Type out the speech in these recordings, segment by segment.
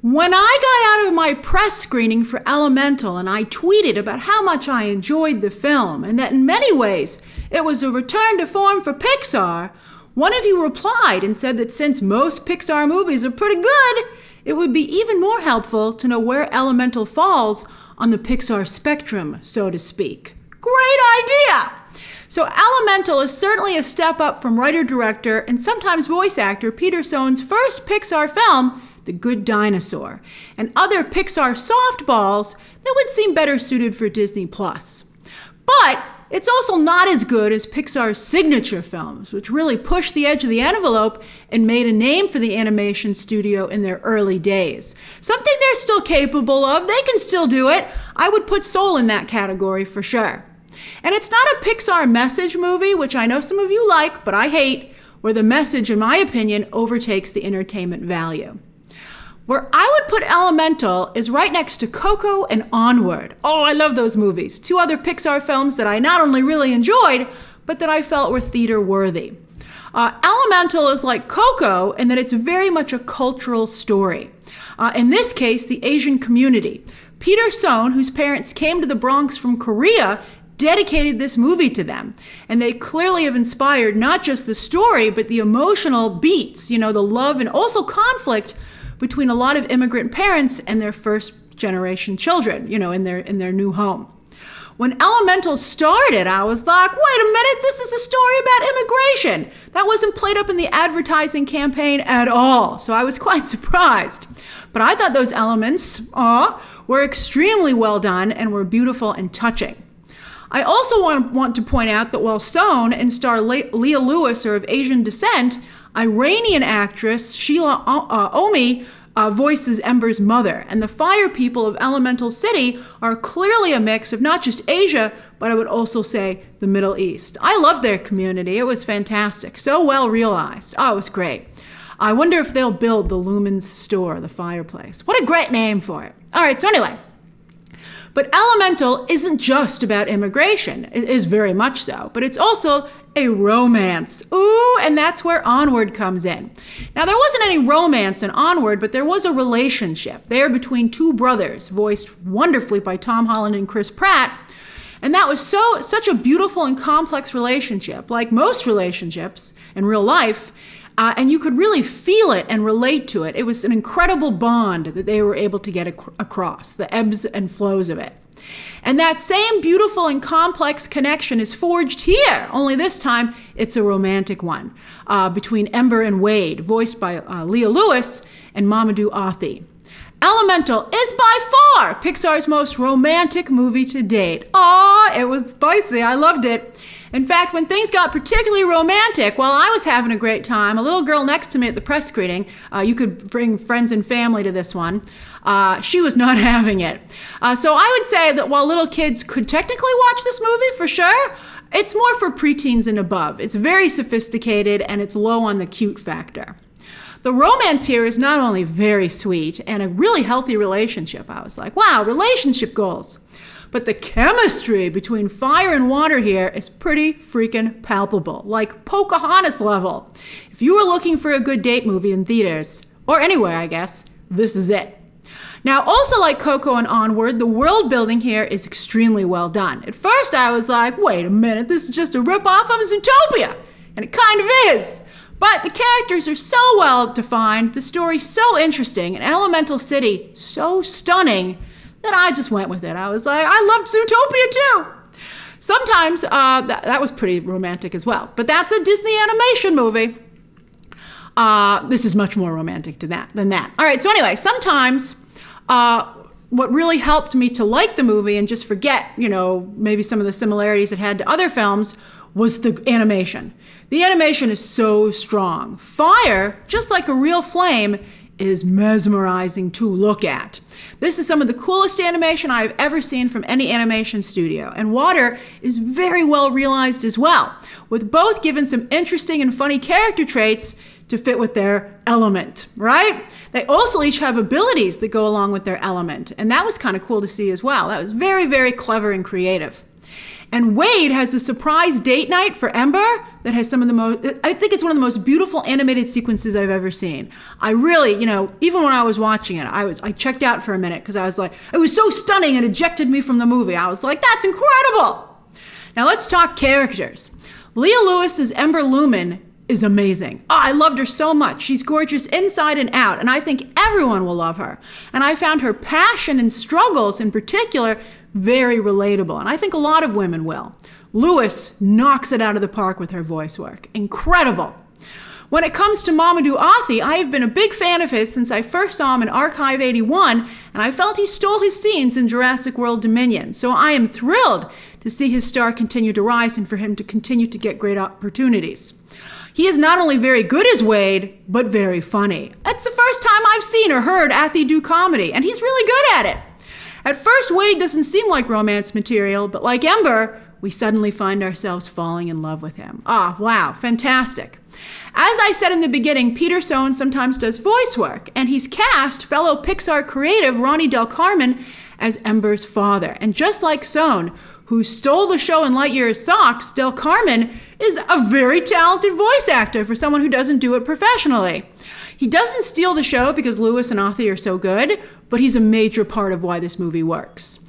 When I got out of my press screening for Elemental and I tweeted about how much I enjoyed the film and that in many ways it was a return to form for Pixar, one of you replied and said that since most Pixar movies are pretty good, it would be even more helpful to know where Elemental falls on the Pixar spectrum, so to speak. Great idea! So Elemental is certainly a step up from writer-director and sometimes voice actor Peter Sohn's first Pixar film, The Good Dinosaur, and other Pixar softballs that would seem better suited for Disney+. But it's also not as good as Pixar's signature films, which really pushed the edge of the envelope and made a name for the animation studio in their early days. Something they're still capable of. They can still do it. I would put Soul in that category for sure. And it's not a Pixar message movie, which I know some of you like, but I hate, where the message, in my opinion, overtakes the entertainment value. Where I would put Elemental is right next to Coco and Onward. Oh, I love those movies. Two other Pixar films that I not only really enjoyed, but that I felt were theater worthy. Elemental is like Coco in that it's very much a cultural story. In this case, the Asian community. Peter Sohn, whose parents came to the Bronx from Korea, dedicated this movie to them. And they clearly have inspired not just the story, but the emotional beats, the love and also conflict between a lot of immigrant parents and their first generation children, in their new home. When Elemental started, I was like, wait a minute, this is a story about immigration. That wasn't played up in the advertising campaign at all, so I was quite surprised. But I thought those elements, were extremely well done and were beautiful and touching. I also want to point out that while Sohn and star Leah Lewis are of Asian descent, Iranian actress Shila Ommi voices Ember's mother, and the fire people of Elemental City are clearly a mix of not just Asia, but I would also say the Middle East. I love their community. It was fantastic. So well realized. Oh, it was great. I wonder if they'll build the Lumens store, the fireplace. What a great name for it. All right, so anyway. But Elemental isn't just about immigration. It is very much so, but it's also a romance. Ooh, and that's where Onward comes in. Now, there wasn't any romance in Onward, but there was a relationship there between two brothers, voiced wonderfully by Tom Holland and Chris Pratt. And that was such a beautiful and complex relationship, like most relationships in real life. And you could really feel it and relate to it. It was an incredible bond that they were able to get across, the ebbs and flows of it. And that same beautiful and complex connection is forged here, only this time it's a romantic one, between Ember and Wade, voiced by Leah Lewis and Mamoudou Athie. Elemental is by far Pixar's most romantic movie to date. Aw, it was spicy. I loved it. In fact, when things got particularly romantic, while I was having a great time, a little girl next to me at the press screening, you could bring friends and family to this one, she was not having it. So I would say that while little kids could technically watch this movie for sure, it's more for preteens and above. It's very sophisticated and it's low on the cute factor. The romance here is not only very sweet and a really healthy relationship. I was like, wow, relationship goals. But the chemistry between fire and water here is pretty freaking palpable, like Pocahontas level. If you were looking for a good date movie in theaters, or anywhere, I guess, this is it. Now, also like Coco and Onward, the world building here is extremely well done. At first, I was like, wait a minute, this is just a ripoff of Zootopia. And it kind of is. But the characters are so well defined, the story so interesting, and Elemental City so stunning that I just went with it. I was like, I loved Zootopia too. Sometimes that was pretty romantic as well, but that's a Disney animation movie. This is much more romantic than that. All right, so anyway, sometimes what really helped me to like the movie and just forget, maybe some of the similarities it had to other films was the animation. The animation is so strong. Fire, just like a real flame, is mesmerizing to look at. This is some of the coolest animation I've ever seen from any animation studio. And water is very well realized as well, with both given some interesting and funny character traits to fit with their element, right? They also each have abilities that go along with their element. And that was kind of cool to see as well. That was very, very clever and creative. And Wade has a surprise date night for Ember that has some of the most, I think it's one of the most beautiful animated sequences I've ever seen. I really, even when I was watching it, I checked out for a minute because I was like, it was so stunning, it ejected me from the movie. I was like, that's incredible. Now let's talk characters. Leah Lewis as Ember Lumen is amazing. Oh, I loved her so much. She's gorgeous inside and out, and I think everyone will love her. And I found her passion and struggles in particular very relatable, and I think a lot of women will. Lewis knocks it out of the park with her voice work. Incredible. When it comes to Mamoudou Athie, I have been a big fan of his since I first saw him in Archive 81, and I felt he stole his scenes in Jurassic World Dominion. So I am thrilled to see his star continue to rise and for him to continue to get great opportunities. He is not only very good as Wade, but very funny. That's the first time I've seen or heard Athie do comedy, and he's really good at it. At first, Wade doesn't seem like romance material, but like Ember, we suddenly find ourselves falling in love with him. Ah, wow, fantastic. As I said in the beginning, Peter Sohn sometimes does voice work, and he's cast fellow Pixar creative Ronnie del Carmen as Ember's father. And just like Sohn, who stole the show in Lightyear's socks, del Carmen is a very talented voice actor for someone who doesn't do it professionally. He doesn't steal the show because Lewis and Athie are so good, but he's a major part of why this movie works.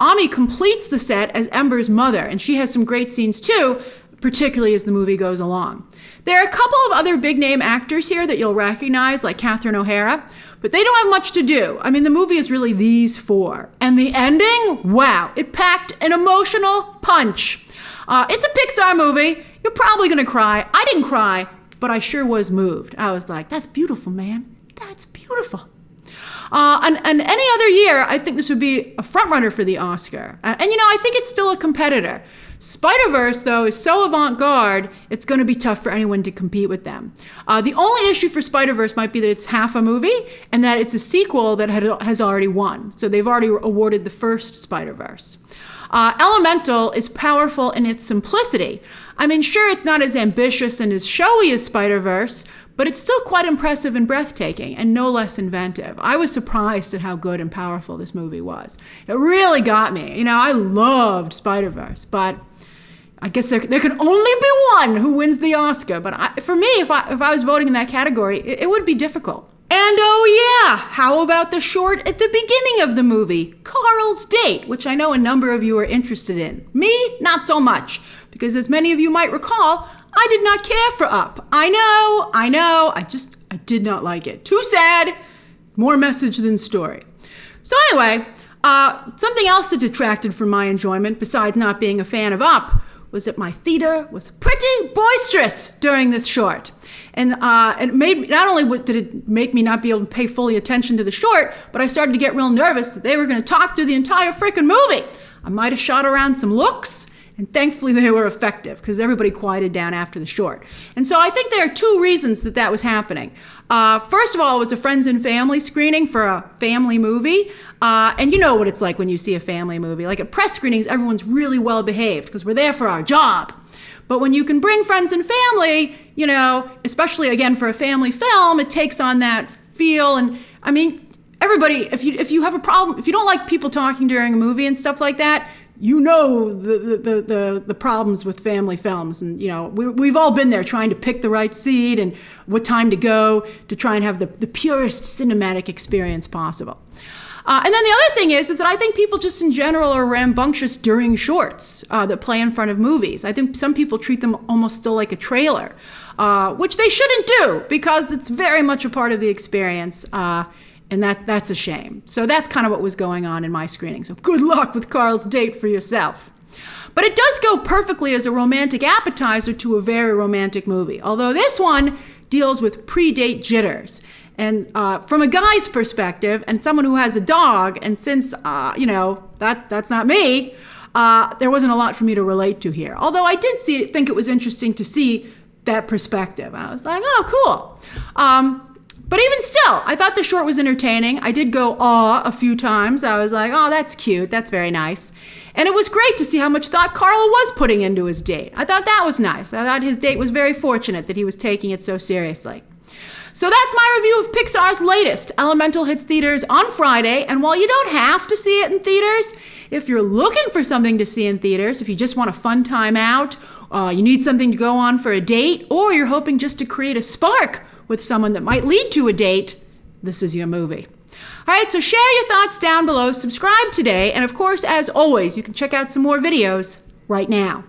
Ommi completes the set as Ember's mother, and she has some great scenes too, particularly as the movie goes along. There are a couple of other big-name actors here that you'll recognize, like Catherine O'Hara, but they don't have much to do. I mean, the movie is really these four. And the ending, wow, it packed an emotional punch. It's a Pixar movie. You're probably gonna cry. I didn't cry, but I sure was moved. I was like, that's beautiful, man. That's beautiful. And any other year, I think this would be a frontrunner for the Oscar. And I think it's still a competitor. Spider-Verse, though, is so avant-garde, it's going to be tough for anyone to compete with them. The only issue for Spider-Verse might be that it's half a movie and that it's a sequel that has already won. So they've already awarded the first Spider-Verse. Elemental is powerful in its simplicity. I mean, sure, it's not as ambitious and as showy as Spider-Verse, but it's still quite impressive and breathtaking and no less inventive. I was surprised at how good and powerful this movie was. It really got me. I loved Spider-Verse, but I guess there can only be one who wins the Oscar. But for me, if I was voting in that category, it would be difficult. And oh yeah, how about the short at the beginning of the movie, Carl's Date, which I know a number of you are interested in. Me, not so much, because as many of you might recall, I did not care for Up. I know, I did not like it. Too sad, more message than story. So anyway, something else that detracted from my enjoyment, besides not being a fan of Up, was that my theater was pretty boisterous during this short. And it made, not only did it make me not be able to pay fully attention to the short, but I started to get real nervous that they were going to talk through the entire freaking movie. I might have shot around some looks, and thankfully they were effective because everybody quieted down after the short. And so I think there are two reasons that was happening. First of all, it was a friends and family screening for a family movie. And you know what it's like when you see a family movie. Like at press screenings, everyone's really well behaved because we're there for our job. But when you can bring friends and family, especially again for a family film, it takes on that feel. And I mean, everybody, if you have a problem, if you don't like people talking during a movie and stuff like that, the problems with family films. And we've all been there trying to pick the right seat and what time to go to try and have the purest cinematic experience possible. And then the other thing is that I think people just in general are rambunctious during shorts that play in front of movies. I think some people treat them almost still like a trailer, which they shouldn't do because it's very much a part of the experience. And that's a shame. So that's kind of what was going on in my screening. So good luck with Carl's Date for yourself. But it does go perfectly as a romantic appetizer to a very romantic movie. Although this one deals with pre-date jitters. And from a guy's perspective, and someone who has a dog, and since, that's not me, there wasn't a lot for me to relate to here. Although I did think it was interesting to see that perspective. I was like, oh, cool. But even still, I thought the short was entertaining. I did go aw a few times. I was like, oh, that's cute. That's very nice. And it was great to see how much thought Carl was putting into his date. I thought that was nice. I thought his date was very fortunate that he was taking it so seriously. So that's my review of Pixar's latest. Elemental hits theaters on Friday, and while you don't have to see it in theaters, if you're looking for something to see in theaters, if you just want a fun time out, you need something to go on for a date, or you're hoping just to create a spark with someone that might lead to a date, this is your movie. All right, so share your thoughts down below, subscribe today, and of course, as always, you can check out some more videos right now.